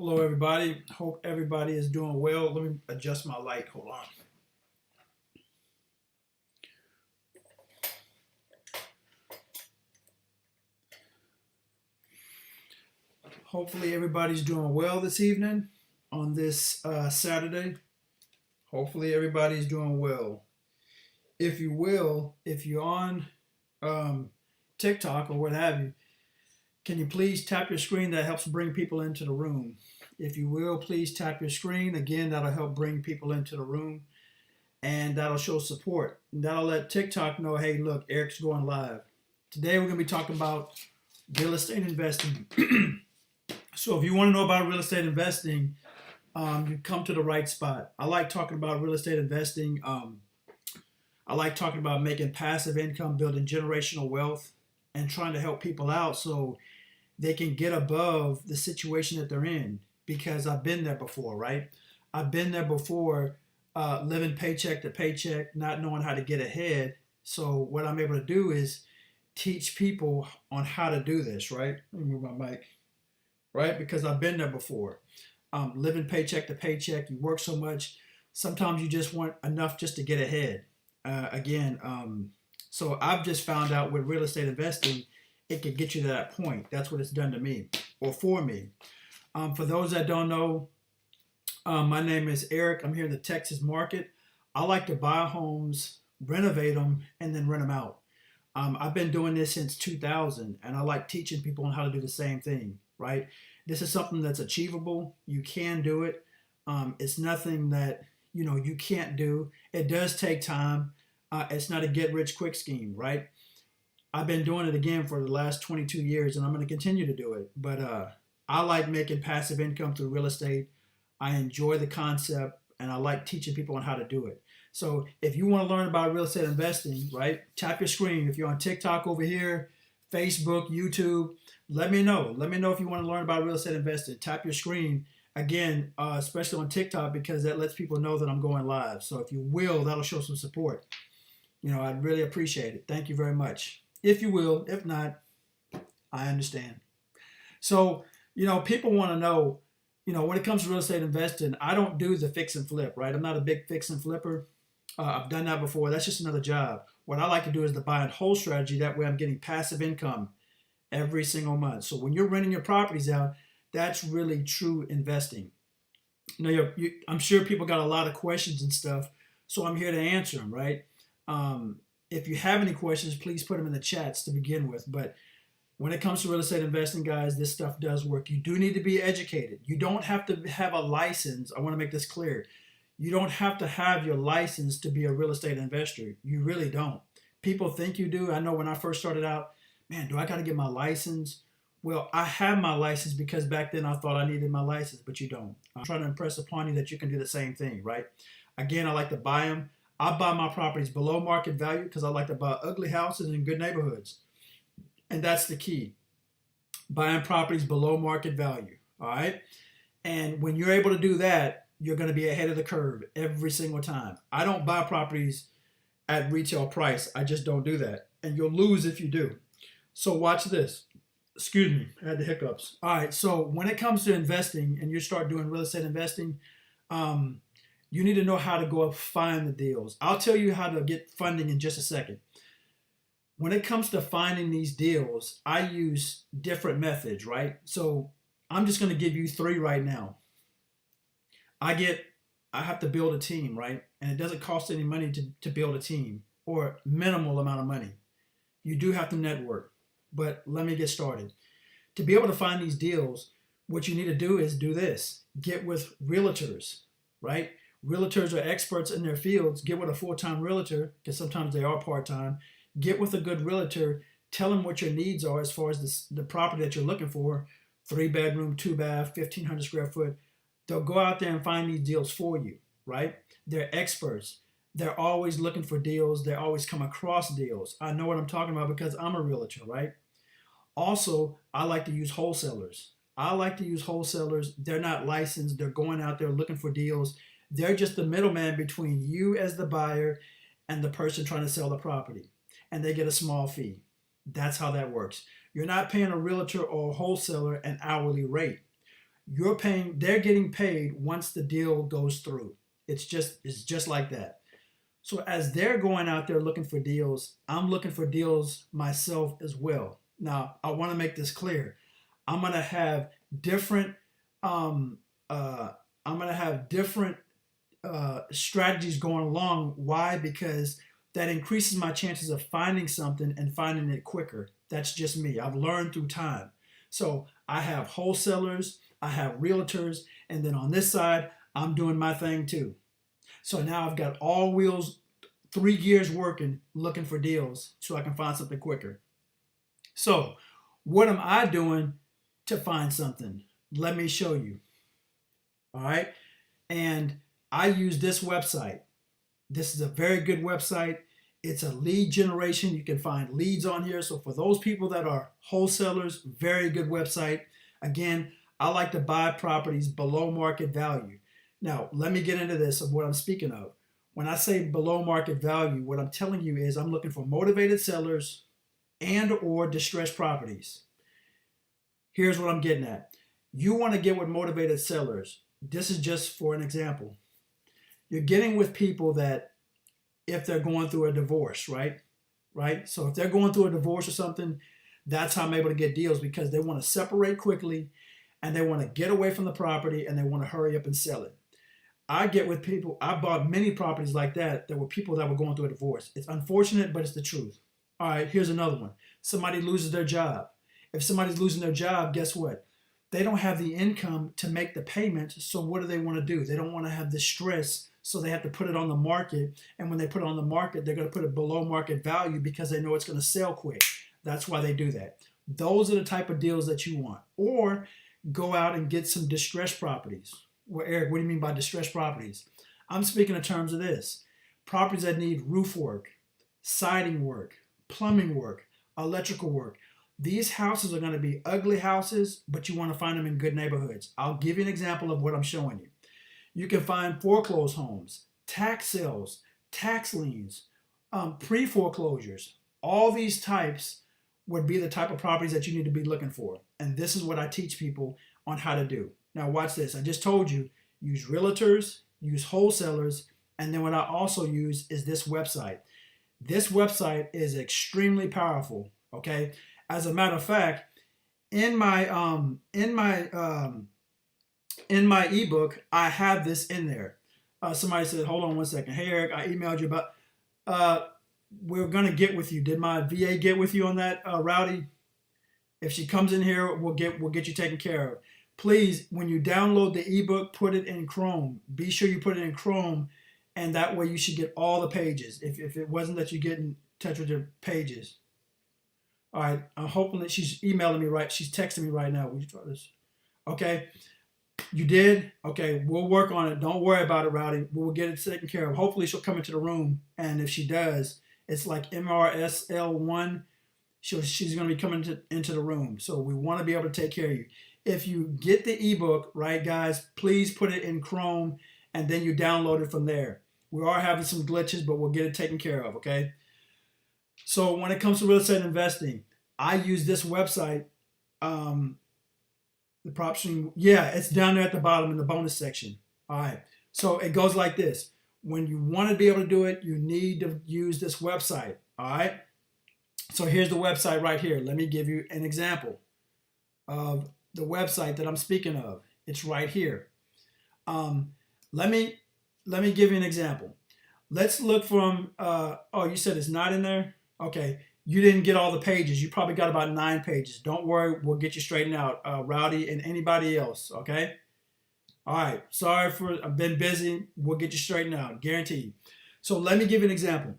Hello, everybody. Hope everybody is doing well. Let me adjust my light. Hold on. Hopefully, everybody's doing well this evening on this Saturday. Hopefully, everybody's doing well. If you will, if you're on um, TikTok or what have you, can you please tap your screen? That helps bring people into the room. If you will, please tap your screen. Again, that'll help bring people into the room and that'll show support. And that'll let TikTok know, hey, look, Eric's going live. Today we're going to be talking about real estate investing. So if you want to know about real estate investing, you come to the right spot. I like talking about real estate investing. I like talking about making passive income, building generational wealth, and trying to help people out so they can get above the situation that they're in. Because I've been there before, right? I've been there before, living paycheck to paycheck, not knowing how to get ahead. So what I'm able to do is teach people on how to do this, right? Let me move my mic, right? Because I've been there before. Living paycheck to paycheck, you work so much. Sometimes you just want enough just to get ahead. So I've just found out with real estate investing, it can get you to that point. That's what it's done to me or for me. For those that don't know, my name is Eric. I'm here in the Texas market. I like to buy homes, renovate them, and then rent them out. I've been doing this since 2000, and I like teaching people on how to do the same thing, right? This is something that's achievable. You can do it. It's nothing that you can't do. It does take time. It's not a get rich quick scheme, right? I've been doing it again for the last 22 years, and I'm going to continue to do it. But I like making passive income through real estate. I enjoy the concept, and I like teaching people on how to do it. So if you want to learn about real estate investing, right, tap your screen. If you're on TikTok over here, Facebook, YouTube, let me know. Let me know if you want to learn about real estate investing. Tap your screen. Again, especially on TikTok, because that lets people know that I'm going live. So if you will, that'll show some support. I'd really appreciate it. Thank you very much. If you will, if not, I understand. So, people want to know, when it comes to real estate investing, I don't do the fix and flip, right? I'm not a big fix and flipper. I've done that before. That's just another job. What I like to do is the buy and hold strategy. That way I'm getting passive income every single month. So when you're renting your properties out, that's really true investing. I'm sure people got a lot of questions and stuff, so I'm here to answer them, right? If you have any questions, please put them in the chats to begin with. But when it comes to real estate investing, guys, this stuff does work. You do need to be educated. You don't have to have a license. I want to make this clear. You don't have to have your license to be a real estate investor. You really don't. People think you do. I know when I first started out, man, do I got to get my license? Well, I have my license because back then I thought I needed my license, but you don't. I'm trying to impress upon you that you can do the same thing, right? Again, I like to buy them. I buy my properties below market value because I like to buy ugly houses in good neighborhoods. And that's the key. Buying properties below market value. All right. And when you're able to do that, you're going to be ahead of the curve every single time. I don't buy properties at retail price. I just don't do that. And you'll lose if you do. So watch this. Excuse me, I had the hiccups. All right. So when it comes to investing and you start doing real estate investing, you need to know how to go up find the deals. I'll tell you how to get funding in just a second. When it comes to finding these deals, I use different methods, right? So I'm just going to give you three right now. I have to build a team, right? And it doesn't cost any money to build a team or minimal amount of money. You do have to network, but let me get started. To be able to find these deals, what you need to do is do this. Get with realtors, right? Realtors are experts in their fields. Get with a full-time realtor, because sometimes they are part-time. Get with a good realtor. Tell them what your needs are as far as the property that you're looking for. 3-bedroom, 2-bath, 1,500 square foot. They'll go out there and find these deals for you, right? They're experts. They're always looking for deals. They always come across deals. I know what I'm talking about because I'm a realtor, right? Also, I like to use wholesalers. They're not licensed. They're going out there looking for deals. They're just the middleman between you as the buyer and the person trying to sell the property. And they get a small fee. That's how that works. You're not paying a realtor or a wholesaler an hourly rate. they're getting paid once the deal goes through. It's just like that. So as they're going out there looking for deals, I'm looking for deals myself as well. Now, I want to make this clear. I'm going to have different um, uh, I'm going to have different strategies going along. Why? Because that increases my chances of finding something and finding it quicker. That's just me. I've learned through time. So I have wholesalers, I have realtors, and then on this side, I'm doing my thing too. So now I've got all wheels, three gears working, looking for deals so I can find something quicker. So, what am I doing to find something? Let me show you. All right. And I use this website. This is a very good website. It's a lead generation. You can find leads on here. So for those people that are wholesalers, very good website. Again, I like to buy properties below market value. Now, let me get into this of what I'm speaking of. When I say below market value, what I'm telling you is I'm looking for motivated sellers and or distressed properties. Here's what I'm getting at. You want to get with motivated sellers. This is just for an example. You're getting with people that if they're going through a divorce, right? Right? So if they're going through a divorce or something, that's how I'm able to get deals because they want to separate quickly and they want to get away from the property and they want to hurry up and sell it. I get with people, I bought many properties like that that were people that were going through a divorce. It's unfortunate, but it's the truth. All right, here's another one. Somebody loses their job. If somebody's losing their job, guess what? They don't have the income to make the payment, so what do they want to do? They don't want to have the stress, so they have to put it on the market. And when they put it on the market, they're going to put it below market value because they know it's going to sell quick. That's why they do that. Those are the type of deals that you want. Or go out and get some distressed properties. Well, Eric, what do you mean by distressed properties? I'm speaking in terms of this. Properties that need roof work, siding work, plumbing work, electrical work. These houses are going to be ugly houses, but you want to find them in good neighborhoods. I'll give you an example of what I'm showing you. You can find foreclosed homes, tax sales, tax liens, pre-foreclosures. All these types would be the type of properties that you need to be looking for. And this is what I teach people on how to do. Now watch this. I just told you, use realtors, use wholesalers, and then what I also use is this website. This website is extremely powerful, okay? As a matter of fact, in my ebook, I have this in there. Somebody said, "Hold on one second. Hey Eric, I emailed you about. We're gonna get with you. Did my VA get with you on that, Rowdy? If she comes in here, we'll get you taken care of. Please, when you download the ebook, put it in Chrome. Be sure you put it in Chrome, and that way you should get all the pages. If it wasn't that you get in touch with your pages." All right, I'm hoping that she's emailing me right. She's texting me right now. Will you try this? Okay, you did? Okay, we'll work on it. Don't worry about it, Rowdy. We'll get it taken care of. Hopefully she'll come into the room, and if she does, it's like MRSL1. She's going to be coming into the room. So we want to be able to take care of you. If you get the ebook, right, guys, please put it in Chrome, and then you download it from there. We are having some glitches, but we'll get it taken care of, okay? So when it comes to real estate investing, I use this website, the prop stream. Yeah, it's down there at the bottom in the bonus section. All right. So it goes like this. When you want to be able to do it, you need to use this website. All right. So here's the website right here. Let me give you an example of the website that I'm speaking of. It's right here. Let me give you an example. Let's look from, oh, you said it's not in there? Okay, you didn't get all the pages. You probably got about 9 pages. Don't worry, we'll get you straightened out, Rowdy and anybody else, okay? All right, sorry I've been busy. We'll get you straightened out, guaranteed. So let me give you an example.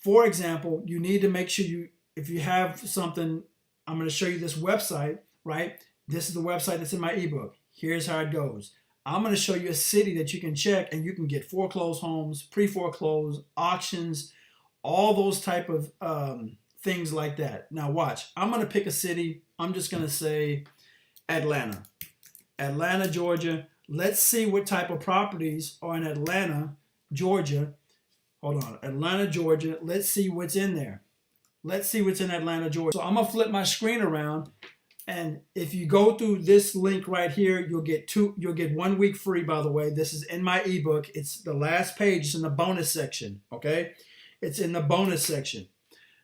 For example, you need to make sure if you have something, I'm going to show you this website, right? This is the website that's in my ebook. Here's how it goes. I'm going to show you a city that you can check and you can get foreclosed homes, pre-foreclosed, auctions, all those type of things like that. Now watch, I'm going to pick a city. I'm just going to say Atlanta, Georgia. Let's see what type of properties are in Atlanta, Georgia. Hold on, Atlanta, Georgia. Let's see what's in there. Let's see what's in Atlanta, Georgia. So I'm going to flip my screen around And if you go through this link right here, you'll get 1 week free, by the way. This is in my ebook. It's the last page. It's in the bonus section. Okay. It's in the bonus section.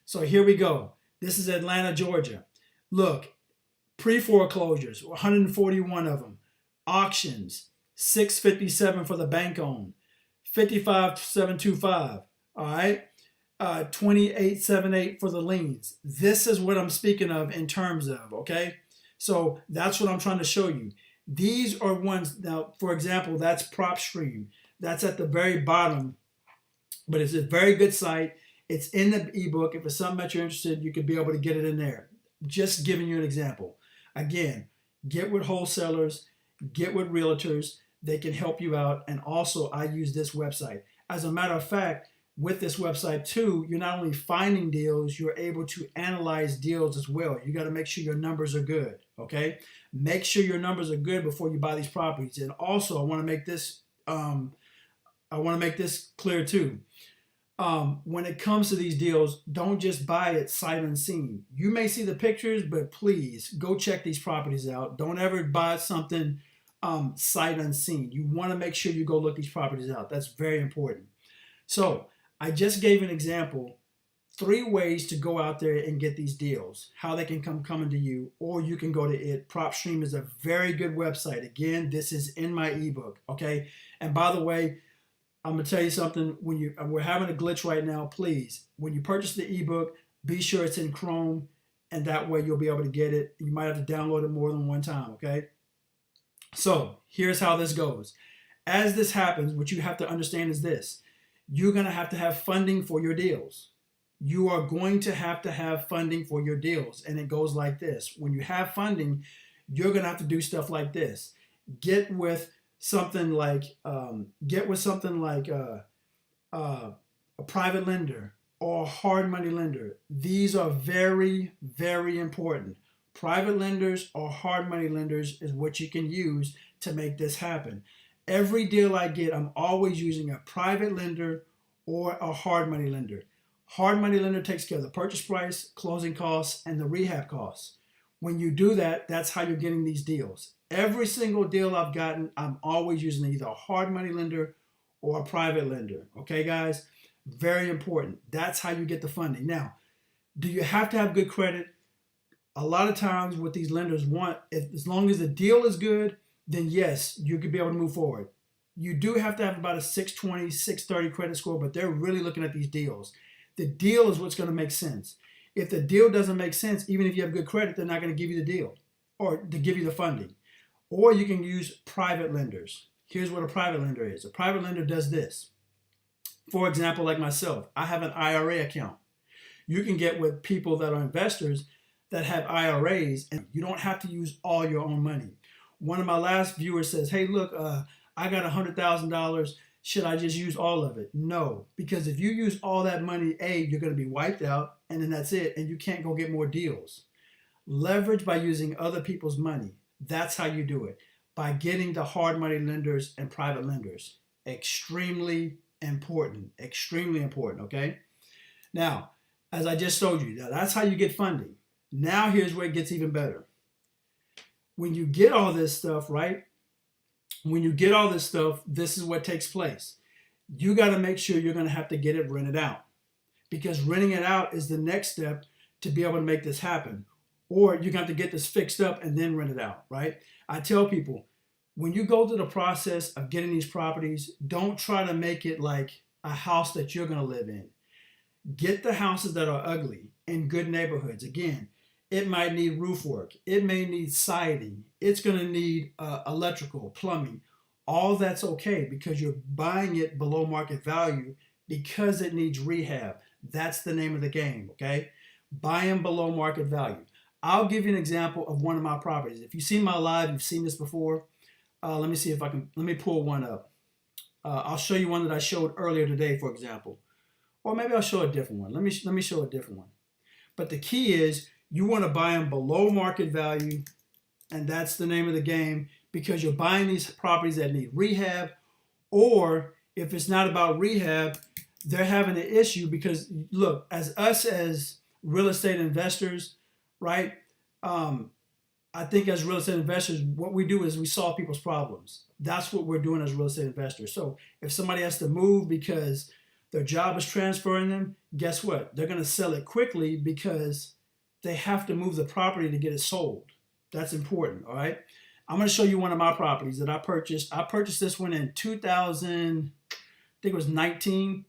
So here we go. This is Atlanta, Georgia. Look, pre-foreclosures, 141 of them. Auctions, 657 for the bank owned, 55,725. All right. 2878 for the liens. This is what I'm speaking of in terms of, okay? So that's what I'm trying to show you. These are ones, now, for example, that's PropStream. That's at the very bottom, but it's a very good site. It's in the ebook. If it's something that you're interested, you could be able to get it in there. Just giving you an example. Again, get with wholesalers, get with realtors. They can help you out. And also, I use this website. As a matter of fact, with this website too, you're not only finding deals, you're able to analyze deals as well. You got to make sure your numbers are good, okay? Make sure your numbers are good before you buy these properties. And also, I want to make this clear too. When it comes to these deals, don't just buy it sight unseen. You may see the pictures, but please go check these properties out. Don't ever buy something sight unseen. You want to make sure you go look these properties out. That's very important. So I just gave an example, 3 ways to go out there and get these deals, how they can come coming to you, or you can go to it. PropStream is a very good website. Again, this is in my ebook, okay? And by the way, I'm going to tell you something. We're having a glitch right now, please. When you purchase the ebook, be sure it's in Chrome, and that way you'll be able to get it. You might have to download it more than one time, okay? So here's how this goes. As this happens, what you have to understand is this. You're going to have funding for your deals. You are going to have funding for your deals. And it goes like this. When you have funding, you're going to have to do stuff like this. Get with something like a private lender or a hard money lender. These are very, very important. Private lenders or hard money lenders is what you can use to make this happen. Every deal I get, I'm always using a private lender or a hard money lender. Hard money lender takes care of the purchase price, closing costs, and the rehab costs. When you do that, that's how you're getting these deals. Every single deal I've gotten, I'm always using either a hard money lender or a private lender. Okay, guys? Very important. That's how you get the funding. Now, do you have to have good credit? A lot of times what these lenders want, as long as the deal is good, then yes, you could be able to move forward. You do have to have about a 620, 630 credit score, but they're really looking at these deals. The deal is what's going to make sense. If the deal doesn't make sense, even if you have good credit, they're not going to give you the deal or to give you the funding. Or you can use private lenders. Here's what a private lender is. A private lender does this. For example, like myself, I have an IRA account. You can get with people that are investors that have IRAs, and you don't have to use all your own money. One of my last viewers says, hey, look, I got $100,000. Should I just use all of it? No, because if you use all that money, you're going to be wiped out, and then that's it, and you can't go get more deals. Leverage by using other people's money. That's how you do it, by getting the hard money lenders and private lenders. Extremely important, okay? Now, as I just showed you, that's how you get funding. Now here's where it gets even better. When you get all this stuff, right? When you get all this stuff, this is what takes place. You got to make sure you're going to have to get it rented out, because renting it out is the next step to be able to make this happen. Or you're going to have to get this fixed up and then rent it out, right? I tell people, when you go through the process of getting these properties, don't try to make it like a house that you're going to live in. Get the houses that are ugly in good neighborhoods. Again, it might need roof work. It may need siding. It's going to need electrical, plumbing. All that's okay because you're buying it below market value because it needs rehab. That's the name of the game, okay? Buy them below market value. I'll give you an example of one of my properties. If you've seen my live, you've seen this before. Let me see if I can, let me pull one up. I'll show you one that I showed earlier today, for example. Or maybe I'll show a different one. Let me show a different one. But the key is you want to buy them below market value, and that's the name of the game, because you're buying these properties that need rehab, or if it's not about rehab, they're having an issue because, look, as real estate investors, right? I think as real estate investors, what we do is we solve people's problems. That's what we're doing as real estate investors. So if somebody has to move because their job is transferring them, guess what? They're going to sell it quickly because they have to move the property to get it sold. That's important, all right? I'm going to show you one of my properties that I purchased. I purchased this one in 2000, I think it was 19.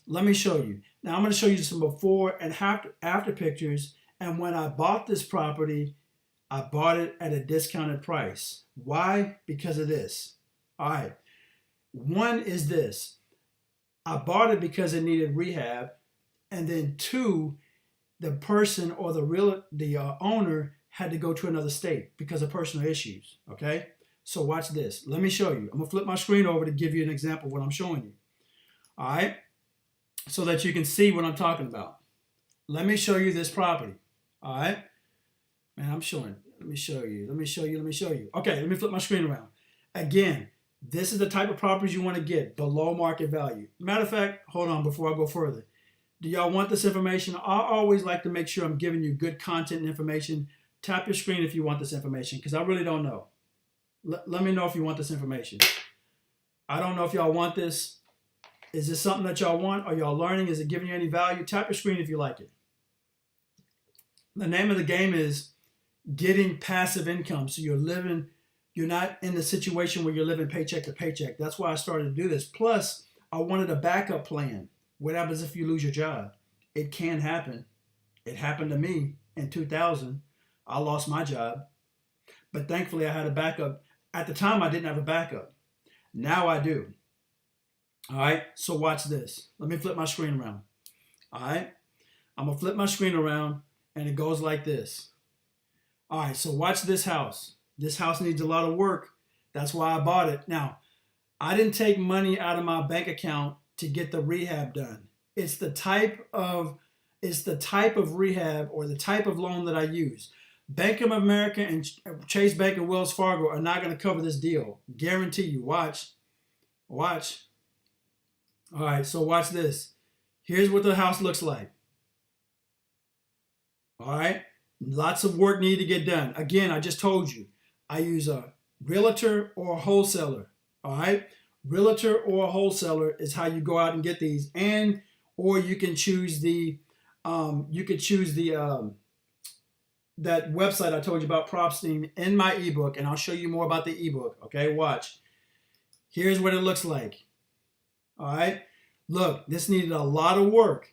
Let me show you. Now I'm going to show you some before and after pictures. And when I bought this property, I bought it at a discounted price. Why? Because of this. All right. One is this. I bought it because it needed rehab. And then two, the person or the owner had to go to another state because of personal issues. Okay. So watch this. Let me show you. I'm going to flip my screen over to give you an example of what I'm showing you. All right. So that you can see what I'm talking about. Let me show you this property. All right. Man, I'm showing. Let me show you. Okay, let me flip my screen around. Again, this is the type of properties you want to get below market value. Matter of fact, hold on before I go further. Do y'all want this information? I always like to make sure I'm giving you good content and information. Tap your screen if you want this information because I really don't know. Let me know if you want this information. I don't know if y'all want this. Is this something that y'all want? Are y'all learning? Is it giving you any value? Tap your screen if you like it. The name of the game is getting passive income. So you're not in the situation where you're living paycheck to paycheck. That's why I started to do this. Plus, I wanted a backup plan. What happens if you lose your job? It can happen. It happened to me in 2000. I lost my job. But thankfully, I had a backup. At the time, I didn't have a backup. Now I do. All right, so watch this. Let me flip my screen around. All right, I'm going to flip my screen around, and it goes like this. All right, so watch this house. This house needs a lot of work. That's why I bought it. Now, I didn't take money out of my bank account to get the rehab done. It's the type of rehab or the type of loan that I use. Bank of America and Chase Bank and Wells Fargo are not going to cover this deal. Guarantee you. Watch. All right, so watch this. Here's what the house looks like. All right, lots of work needed to get done. Again, I just told you, I use a realtor or a wholesaler. All right, realtor or a wholesaler is how you go out and get these, or you can choose that website I told you about, PropStream, in my ebook, and I'll show you more about the ebook. Okay, watch. Here's what it looks like. All right, look, this needed a lot of work,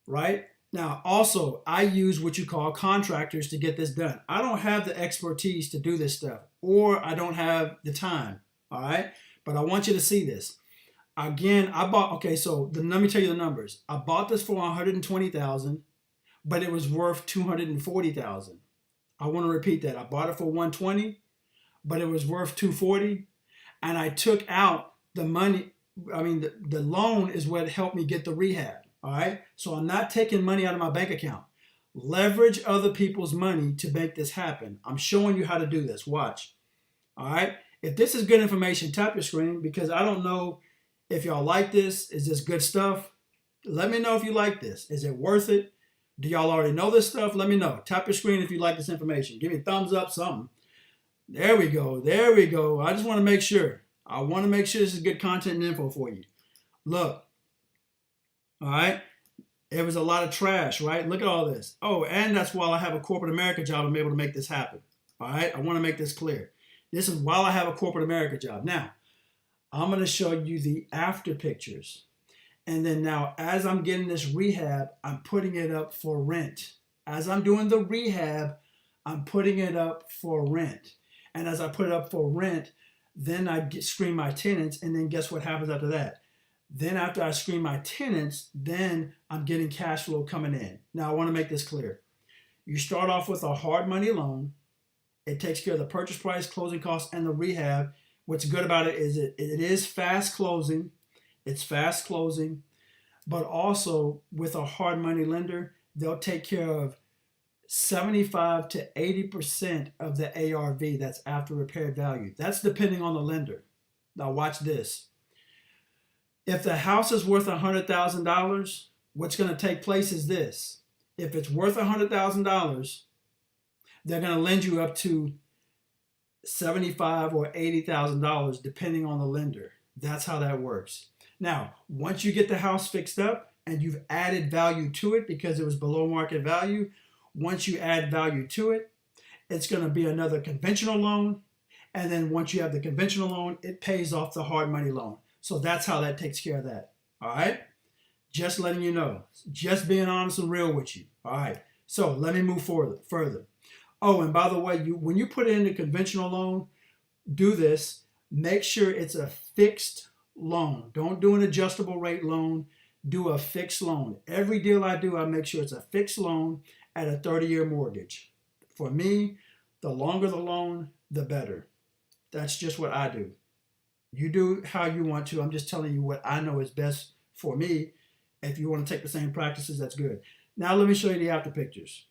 right? Now, also, I use what you call contractors to get this done. I don't have the expertise to do this stuff, or I don't have the time, all right? But I want you to see this. Again, let me tell you the numbers. I bought this for $120,000, but it was worth $240,000. I want to repeat that. I bought it for $120,000, but it was worth $240,000, and I took out the money. The loan is what helped me get the rehab. All right. So I'm not taking money out of my bank account. Leverage other people's money to make this happen. I'm showing you how to do this. Watch. All right. If this is good information, tap your screen because I don't know if y'all like this. Is this good stuff? Let me know if you like this. Is it worth it? Do y'all already know this stuff? Let me know. Tap your screen if you like this information. Give me a thumbs up, something. There we go. I just want to make sure. I want to make sure this is good content and info for you. Look. All right. It was a lot of trash, right? Look at all this. Oh, and that's while I have a corporate America job, I'm able to make this happen. All right. I want to make this clear. This is while I have a corporate America job. Now, I'm going to show you the after pictures. And then now, as I'm getting this rehab, I'm putting it up for rent. As I'm doing the rehab, I'm putting it up for rent. And as I put it up for rent, then I screen my tenants, and then guess what happens after that? Then after I screen my tenants, then I'm getting cash flow coming in. Now I want to make this clear. You start off with a hard money loan. It takes care of the purchase price, closing costs, and the rehab. What's good about it is it is fast closing. It's fast closing. But also with a hard money lender, they'll take care of 75 to 80% of the ARV, that's after repaired value. That's depending on the lender. Now watch this. If the house is worth $100,000, what's going to take place is this. If it's worth $100,000, they're going to lend you up to $75,000 or $80,000 depending on the lender. That's how that works. Now, once you get the house fixed up and you've added value to it because it was below market value, once you add value to it, it's going to be another conventional loan. And then once you have the conventional loan, it pays off the hard money loan. So that's how that takes care of that. All right? Just letting you know. Just being honest and real with you. All right. So let me move forward further. Oh, and by the way, when you put it in the conventional loan, do this. Make sure it's a fixed loan. Don't do an adjustable rate loan. Do a fixed loan. Every deal I do, I make sure it's a fixed loan at a 30-year mortgage. For me, the longer the loan, the better. That's just what I do. You do how you want to. I'm just telling you what I know is best for me. If you want to take the same practices, that's good. Now let me show you the after pictures.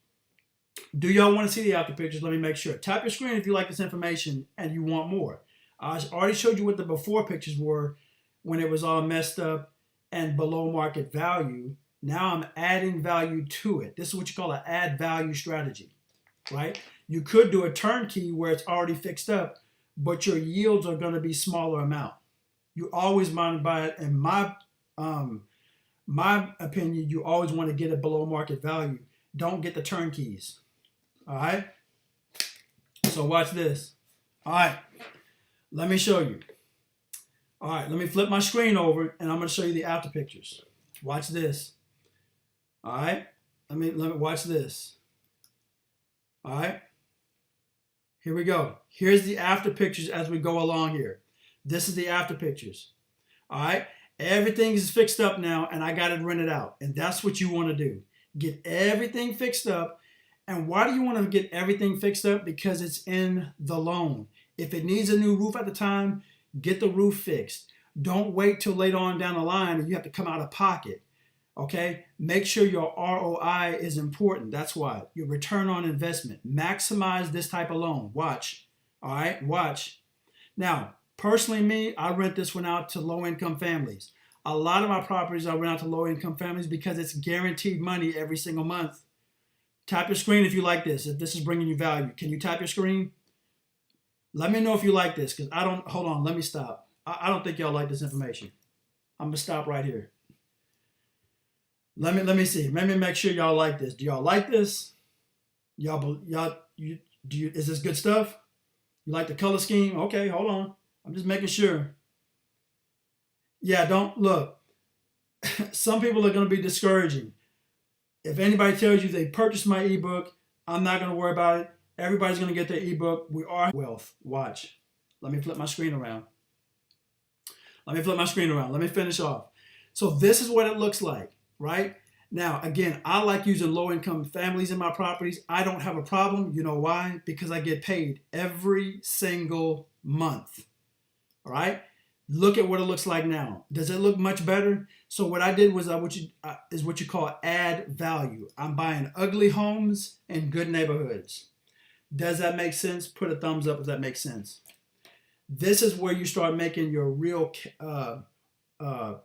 Do y'all want to see the after pictures? Let me make sure. Tap your screen if you like this information and you want more. I already showed you what the before pictures were when it was all messed up and below market value. Now I'm adding value to it. This is what you call an add value strategy, right? You could do a turnkey where it's already fixed up, but your yields are going to be smaller amount. You always want to buy it. In my opinion, you always want to get it below market value. Don't get the turnkeys. All right. So watch this. All right. Let me show you. All right. Let me flip my screen over and I'm going to show you the after pictures. Watch this. All right. Let me watch this. All right. Here we go. Here's the after pictures as we go along here. This is the after pictures. All right. Everything is fixed up now and I got it rented out. And that's what you want to do. Get everything fixed up. And why do you want to get everything fixed up? Because it's in the loan. If it needs a new roof at the time, get the roof fixed. Don't wait till later on down the line and you have to come out of pocket. Okay? Make sure your ROI is important. That's why. Your return on investment. Maximize this type of loan. Watch. All right? Watch. Now, personally, me, I rent this one out to low-income families. A lot of my properties I rent out to low-income families because it's guaranteed money every single month. Tap your screen if you like this, if this is bringing you value. Can you tap your screen? Let me know if you like this, because I don't, hold on, let me stop. I don't think y'all like this information. I'm going to stop right here. Let me see. Let me make sure y'all like this. Do y'all like this? Is this good stuff? You like the color scheme? Okay, hold on. I'm just making sure. Yeah, don't look. Some people are going to be discouraging. If anybody tells you they purchased my ebook, I'm not going to worry about it. Everybody's going to get their ebook. We are wealth. Watch. Let me flip my screen around. Let me finish off. So this is what it looks like, right? Now, again, I like using low-income families in my properties. I don't have a problem. You know why? Because I get paid every single month. All right? Look at what it looks like now. Does it look much better? So what I did was what you call add value. I'm buying ugly homes in good neighborhoods. Does that make sense? Put a thumbs up if that makes sense. This is where you start making your real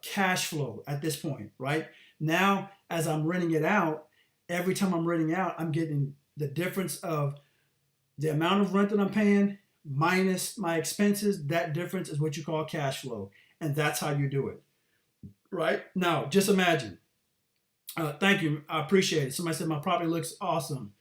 cash flow at this point, right? Now, as I'm renting it out, every time I'm renting out, I'm getting the difference of the amount of rent that I'm paying minus my expenses. That difference is what you call cash flow. And that's how you do it, right? Now, just imagine. Thank you. I appreciate it. Somebody said my property looks awesome.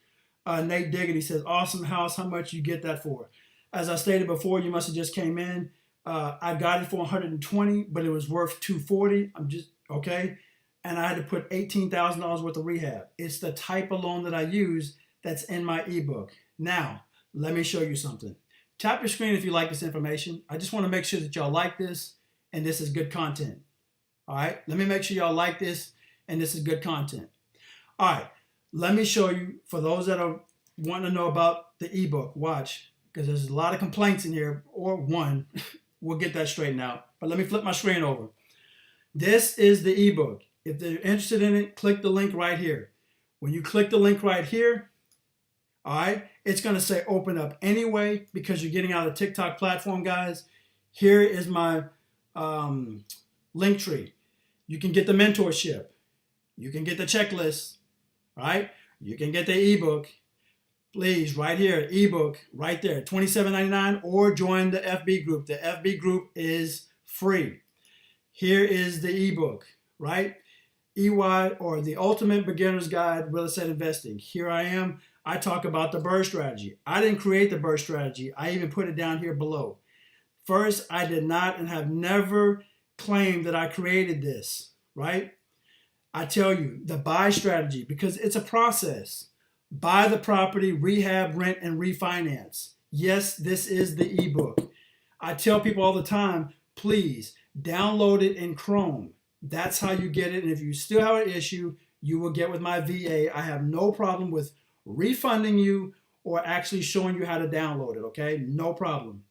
Nate Diggity says, awesome house. How much you get that for? As I stated before, you must have just came in. I got it for 120, but it was worth 240. I'm just, okay. And I had to put $18,000 worth of rehab. It's the type of loan that I use that's in my ebook. Now, let me show you something. Tap your screen if you like this information. I just want to make sure that y'all like this and this is good content. All right. Let me make sure y'all like this and this is good content. All right. Let me show you, for those that are wanting to know about the ebook, watch, because there's a lot of complaints in here, or one. We'll get that straightened out. But let me flip my screen over. This is the ebook. If they're interested in it, click the link right here. When you click the link right here, all right, it's going to say open up anyway because you're getting out of the TikTok platform, guys. Here is my link tree. You can get the mentorship. You can get the checklist, right? You can get the ebook. please, right here, ebook, right there, $27.99, or join the FB group. The FB group is free. Here is the ebook, right? EY, or the Ultimate Beginner's Guide Real Estate Investing. Here I am. I talk about the BRRRR strategy. I didn't create the BRRRR strategy. I even put it down here below. First, I did not and have never claimed that I created this, right? I tell you, the buy strategy, because it's a process. Buy the property, rehab, rent, and refinance. Yes, this is the ebook. I tell people all the time, please download it in Chrome. That's how you get it. And if you still have an issue, you will get with my VA. I have no problem with refunding you or actually showing you how to download it, okay? No problem.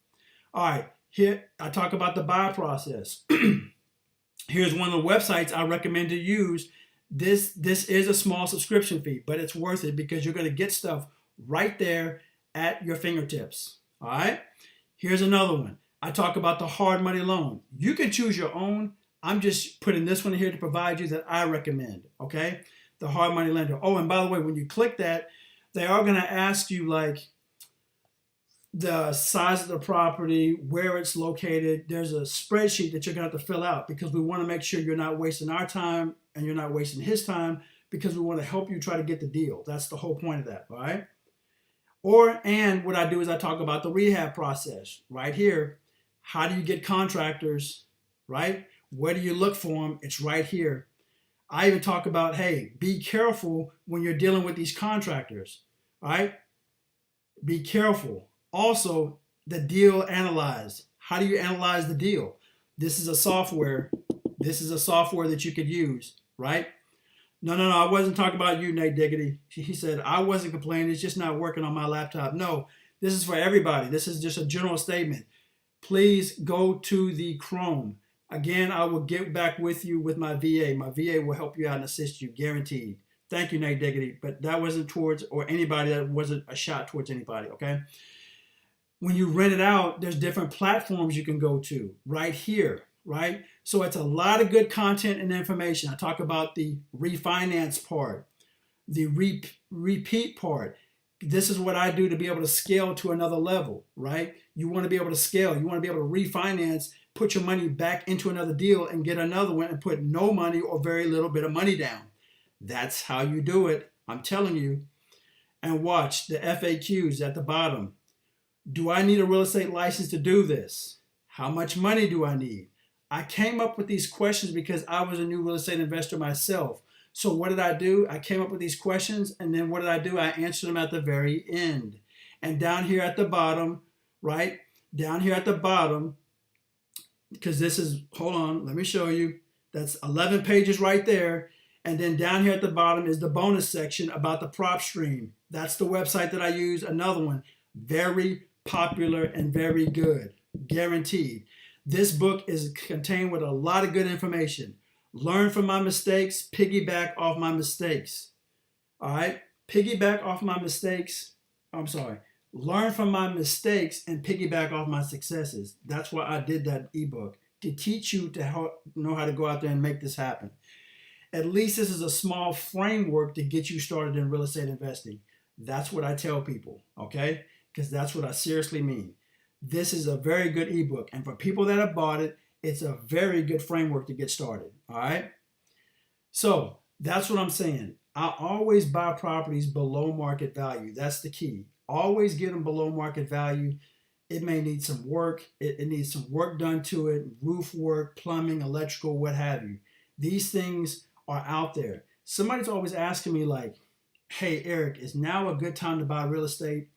All right, here I talk about the buy process. Here's one of the websites I recommend to use. This is a small subscription fee, but it's worth it because you're going to get stuff right there at your fingertips. All right. Here's another one. I talk about the hard money loan. You can choose your own. I'm just putting this one here to provide you that I recommend. Okay. The hard money lender. Oh, and by the way, when you click that, they are going to ask you like the size of the property, where it's located. There's a spreadsheet that you're going to have to fill out because we want to make sure you're not wasting our time and you're not wasting his time, because we want to help you try to get the deal. That's the whole point of that, all right? And what I do is I talk about the rehab process right here. How do you get contractors, right? Where do you look for them? It's right here. I even talk about, hey, be careful when you're dealing with these contractors, right? Be careful. Also, the deal analyzed. How do you analyze the deal? This is a software. This is a software that you could use, right? No, I wasn't talking about you, Nate Diggity. He said, I wasn't complaining. It's just not working on my laptop. No, this is for everybody. This is just a general statement. Please go to the Chrome. Again, I will get back with you with my VA. My VA will help you out and assist you, guaranteed. Thank you, Nate Diggity. But that wasn't towards, or anybody, that wasn't a shot towards anybody, okay? When you rent it out, there's different platforms you can go to right here, right? So it's a lot of good content and information. I talk about the refinance part, the repeat part. This is what I do to be able to scale to another level, right? You want to be able to scale. You want to be able to refinance, put your money back into another deal and get another one and put no money or very little bit of money down. That's how you do it. I'm telling you. And watch the FAQs at the bottom. Do I need a real estate license to do this? How much money do I need? I came up with these questions because I was a new real estate investor myself. So what did I do? I came up with these questions, and then what did I do? I answered them at the very end. And down here at the bottom, right? Down here at the bottom, because this is, hold on, let me show you. That's 11 pages right there. And then down here at the bottom is the bonus section about the PropStream. That's the website that I use. Another one, very popular and very good, guaranteed. This book is contained with a lot of good information. Learn from my mistakes, piggyback off my mistakes. All right, piggyback off my mistakes. Learn from my mistakes and piggyback off my successes. That's why I did that ebook, to teach you to know how to go out there and make this happen. At least this is a small framework to get you started in real estate investing. That's what I tell people, okay? Because that's what I seriously mean. This is a very good ebook. And for people that have bought it, it's a very good framework to get started, all right? So that's what I'm saying. I always buy properties below market value. That's the key. Always get them below market value. It may need some work. It needs some work done to it, roof work, plumbing, electrical, what have you. These things are out there. Somebody's always asking me like, hey, Eric, is now a good time to buy real estate?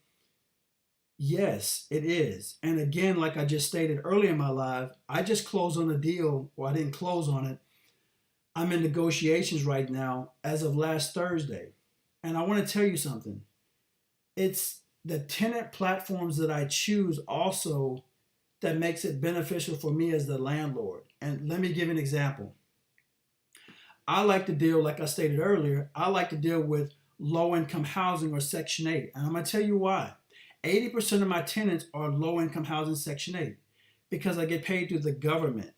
Yes, it is. And again, like I just stated earlier in my live, I just closed on a deal, or I didn't close on it. I'm in negotiations right now as of last Thursday. And I want to tell you something. It's the tenant platforms that I choose also that makes it beneficial for me as the landlord. And let me give an example. I like to deal, like I stated earlier, I like to deal with low-income housing or Section 8. And I'm going to tell you why. 80% of my tenants are low-income housing Section 8 because I get paid through the government.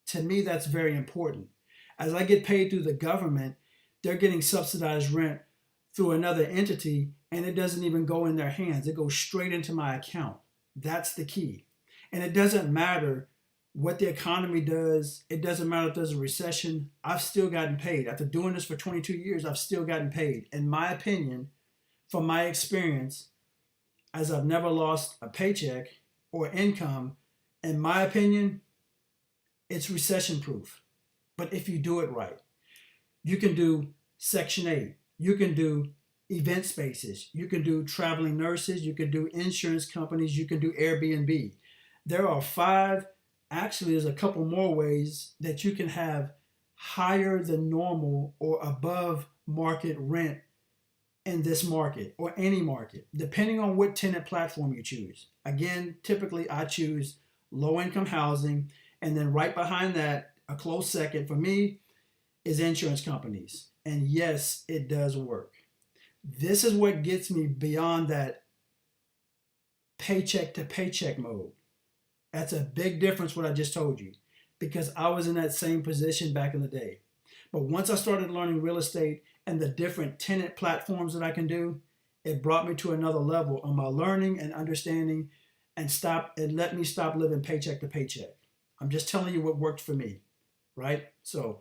To me, that's very important. As I get paid through the government, they're getting subsidized rent through another entity, and it doesn't even go in their hands. It goes straight into my account. That's the key. And it doesn't matter what the economy does. It doesn't matter if there's a recession. I've still gotten paid. After doing this for 22 years, I've still gotten paid. In my opinion, from my experience, as I've never lost a paycheck or income, in my opinion, it's recession proof. But if you do it right, you can do Section 8. You can do event spaces. You can do traveling nurses. You can do insurance companies. You can do Airbnb. There are 5, actually, there's a couple more ways that you can have higher than normal or above market rent in this market or any market, depending on what tenant platform you choose. Again, typically I choose low income housing, and then right behind that, a close second for me is insurance companies. And yes, it does work. This is what gets me beyond that paycheck to paycheck mode. That's a big difference what I just told you, because I was in that same position back in the day. But once I started learning real estate and the different tenant platforms that I can do, it brought me to another level on my learning and understanding, and let me stop living paycheck to paycheck. I'm just telling you what worked for me, right? So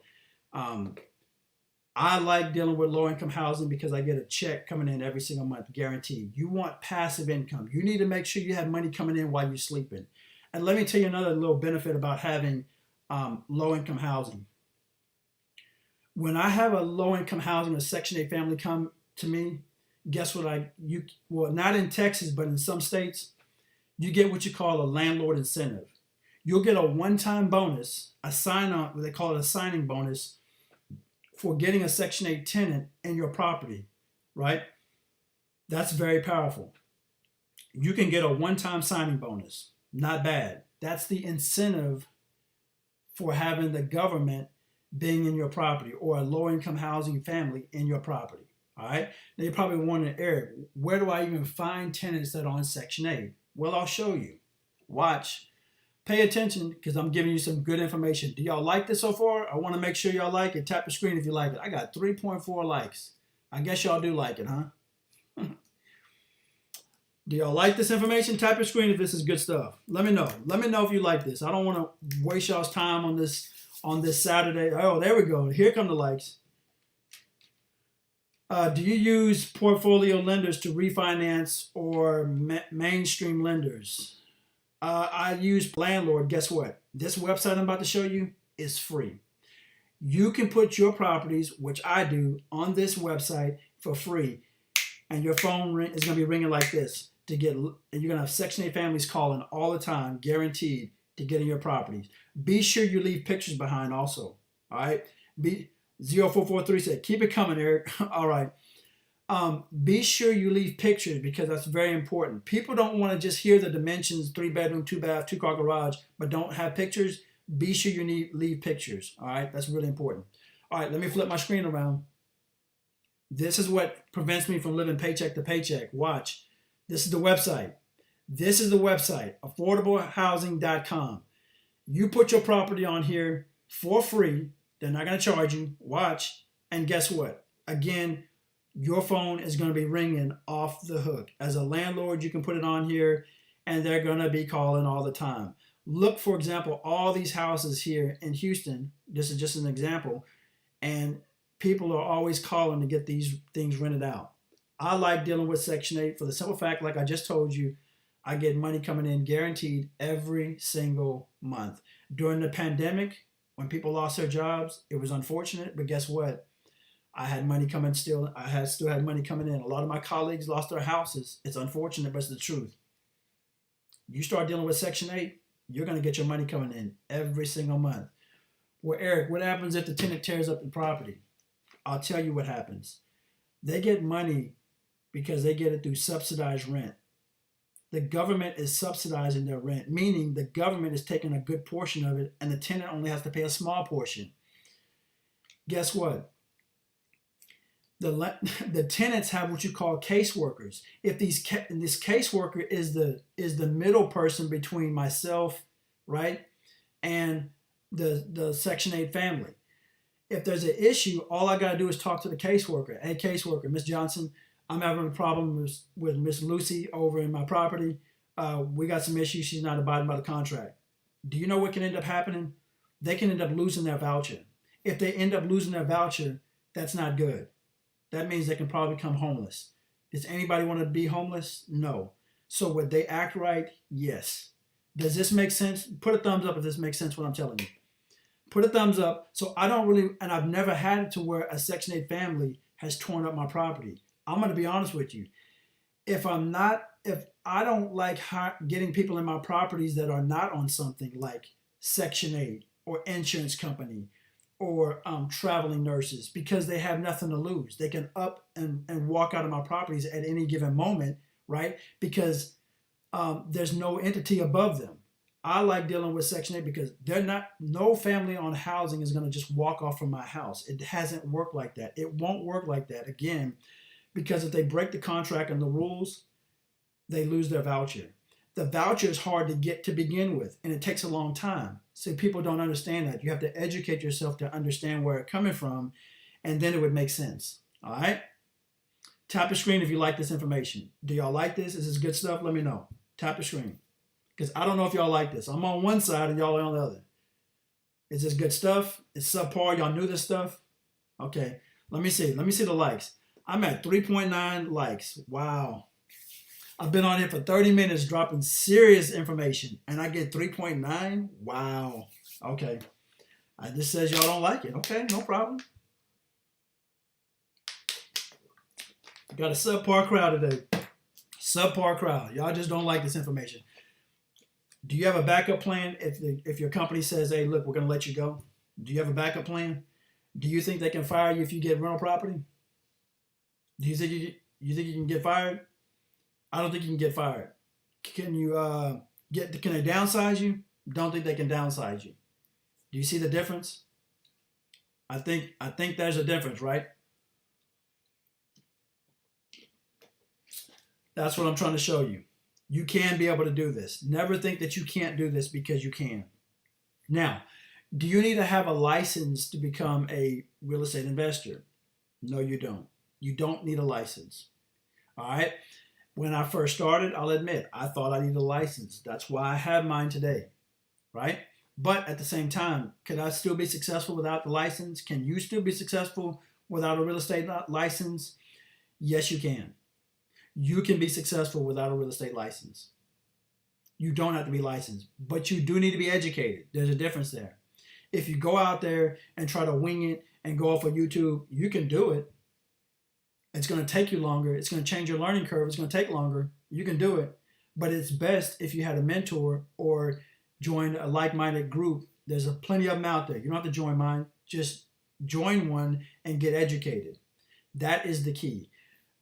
I like dealing with low income housing because I get a check coming in every single month, guaranteed. You want passive income. You need to make sure you have money coming in while you're sleeping. And let me tell you another little benefit about having low income housing. When I have a low income housing, a Section 8 family come to me, guess what well, not in Texas, but in some states, you get what you call a landlord incentive. You'll get a one-time bonus, a sign-on, they call it a signing bonus, for getting a Section 8 tenant in your property, right? That's very powerful. You can get a one-time signing bonus. Not bad. That's the incentive for having the government being in your property, or a low-income housing family in your property. All right. Now you're probably wondering, Eric, where do I even find tenants that are on Section 8? Well, I'll show you. Watch. Pay attention, because I'm giving you some good information. Do y'all like this so far? I want to make sure y'all like it. Tap the screen if you like it. I got 3.4 likes. I guess y'all do like it, huh? Do y'all like this information? Tap your screen if this is good stuff. Let me know. Let me know if you like this. I don't want to waste y'all's time on this Saturday. Oh, there we go. Here come the likes. Do you use portfolio lenders to refinance, or mainstream lenders? I use Landlord. Guess what? This website I'm about to show you is free. You can put your properties, which I do, on this website for free, and your phone is going to be ringing like this and you're going to have Section 8 families calling all the time, guaranteed, to get in your properties. Be sure you leave pictures behind also. All right. 0443 said, keep it coming, Eric. All right. Be sure you leave pictures, because that's very important. People don't want to just hear the dimensions, 3-bedroom, 2-bath, 2-car garage, but don't have pictures. Be sure you leave pictures. All right. That's really important. All right. Let me flip my screen around. This is what prevents me from living paycheck to paycheck. Watch. This is the website. This is the website, affordablehousing.com. You put your property on here for free. They're not going to charge you. Watch. And guess what? Again, your phone is going to be ringing off the hook. As a landlord, you can put it on here, and they're going to be calling all the time. Look, for example, all these houses here in Houston. This is just an example. And people are always calling to get these things rented out. I like dealing with Section 8 for the simple fact, like I just told you, I get money coming in guaranteed every single month. During the pandemic, when people lost their jobs, it was unfortunate, but guess what? I had money coming still. Still had money coming in. A lot of my colleagues lost their houses. It's unfortunate, but it's the truth. You start dealing with Section 8, you're going to get your money coming in every single month. Well, Eric, what happens if the tenant tears up the property? I'll tell you what happens. They get money because they get it through subsidized rent. The government is subsidizing their rent, meaning the government is taking a good portion of it, and the tenant only has to pay a small portion. Guess what? The tenants have what you call caseworkers. If this caseworker is the middle person between myself, right, and the Section 8 family. If there's an issue, all I got to do is talk to the caseworker. Hey, caseworker, Miss Johnson, I'm having a problem with Miss Lucy over in my property. We got some issues. She's not abiding by the contract. Do you know what can end up happening? They can end up losing their voucher. If they end up losing their voucher, that's not good. That means they can probably become homeless. Does anybody want to be homeless? No. So would they act right? Yes. Does this make sense? Put a thumbs up if this makes sense what I'm telling you. Put a thumbs up. So I don't really, and I've never had it to where a Section 8 family has torn up my property. I'm going to be honest with you. If I don't like getting people in my properties that are not on something like Section 8 or insurance company or traveling nurses, because they have nothing to lose. They can up and walk out of my properties at any given moment, right? Because there's no entity above them. I like dealing with Section 8 because no family on housing is going to just walk off from my house. It hasn't worked like that. It won't work like that, again, because if they break the contract and the rules, they lose their voucher. The voucher is hard to get to begin with, and it takes a long time. So people don't understand that. You have to educate yourself to understand where it's coming from, and then it would make sense. All right? Tap the screen if you like this information. Do y'all like this? Is this good stuff? Let me know. Tap the screen. Because I don't know if y'all like this. I'm on one side and y'all are on the other. Is this good stuff? It's subpar. Y'all knew this stuff? Okay. Let me see. Let me see the likes. I'm at 3.9 likes. Wow. I've been on here for 30 minutes dropping serious information, and I get 3.9? Wow. Okay. This says y'all don't like it. Okay, no problem. Got a subpar crowd today. Subpar crowd. Y'all just don't like this information. Do you have a backup plan if your company says, hey, look, we're going to let you go? Do you have a backup plan? Do you think they can fire you if you get rental property? Do you think you can get fired? I don't think you can get fired. Can you can they downsize you? Don't think they can downsize you. Do you see the difference? I think there's a difference, right? That's what I'm trying to show you. You can be able to do this. Never think that you can't do this, because you can. Now, do you need to have a license to become a real estate investor? No, you don't. You don't need a license. All right? When I first started, I'll admit, I thought I needed a license. That's why I have mine today, right? But at the same time, could I still be successful without the license? Can you still be successful without a real estate license? Yes, you can. You can be successful without a real estate license. You don't have to be licensed, but you do need to be educated. There's a difference there. If you go out there and try to wing it and go off of YouTube, you can do it. It's going to take you longer. It's going to change your learning curve. It's going to take longer. You can do it. But it's best if you had a mentor or join a like-minded group. There's plenty of them out there. You don't have to join mine. Just join one and get educated. That is the key.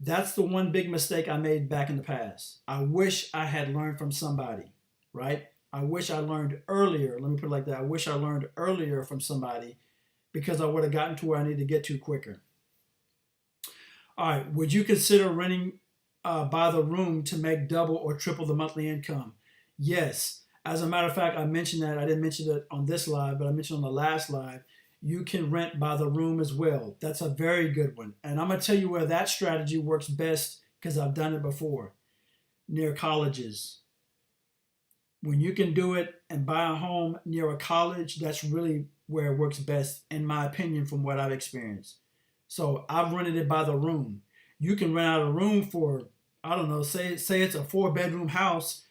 That's the one big mistake I made back in the past. I wish I had learned from somebody, right? I wish I learned earlier. Let me put it like that. I wish I learned earlier from somebody, because I would have gotten to where I need to get to quicker. All right. Would you consider renting by the room to make double or triple the monthly income? Yes. As a matter of fact, I mentioned that. I didn't mention it on this live, but I mentioned on the last live. You can rent by the room as well. That's a very good one. And I'm going to tell you where that strategy works best, because I've done it before. Near colleges. When you can do it and buy a home near a college, that's really where it works best, in my opinion, from what I've experienced. So I've rented it by the room. You can rent out a room for, I don't know, say it's a 4-bedroom house.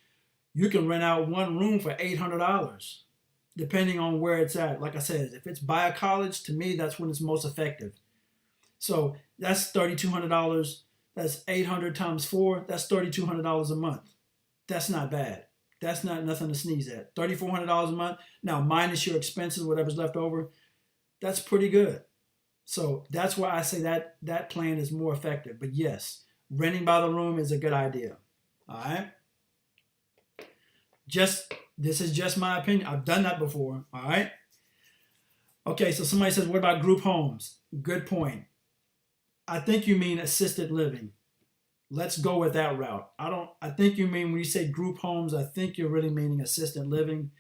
You can rent out one room for $800. Depending on where it's at. Like I said, if it's by a college, to me, that's when it's most effective. So that's $3,200. That's 800 times 4. That's $3,200 a month. That's not bad. That's not nothing to sneeze at. $3,400 a month. Now, minus your expenses, whatever's left over, that's pretty good. So that's why I say that plan is more effective. But yes, renting by the room is a good idea. All right? This is just my opinion. I've done that before. All right. Okay. So somebody says, what about group homes? Good point. I think you mean assisted living. Let's go with that route. I think you mean, when you say group homes, I think you're really meaning assisted living.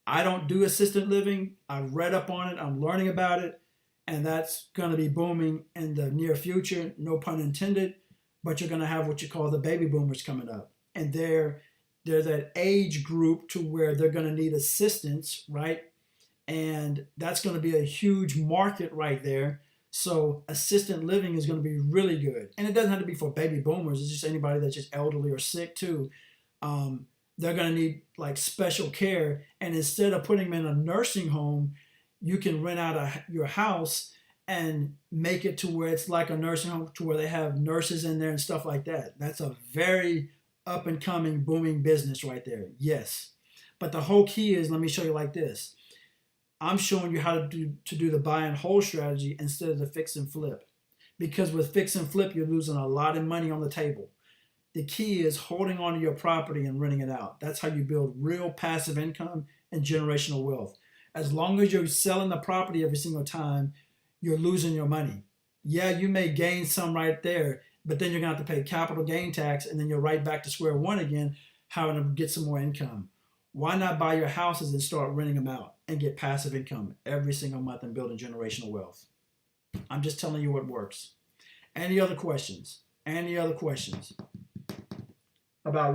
I don't do assisted living. I've read up on it. I'm learning about it. and that's going to be booming in the near future, no pun intended. But you're going to have what you call the baby boomers coming up, and they're that age group to where they're going to need assistance, right? And that's going to be a huge market right there. So assisted living is going to be really good, and it doesn't have to be for baby boomers. It's just anybody that's just elderly or sick too. Um, they're going to need like special care, and instead of putting them in a nursing home, you can rent out your house and make it to where it's like a nursing home, to where they have nurses in there and stuff like that. That's a very up and coming, booming business right there. Yes, but the whole key is, let me show you like this. I'm showing you how to do the buy and hold strategy instead of the fix and flip. Because with fix and flip, you're losing a lot of money on the table. The key is holding on to your property and renting it out. That's how you build real passive income and generational wealth. As long as you're selling the property every single time, you're losing your money. Yeah, you may gain some right there, but then you're going to have to pay capital gain tax, and then you're right back to square one again, having to get some more income. Why not buy your houses and start renting them out and get passive income every single month and building generational wealth? I'm just telling you what works. Any other questions? Any other questions about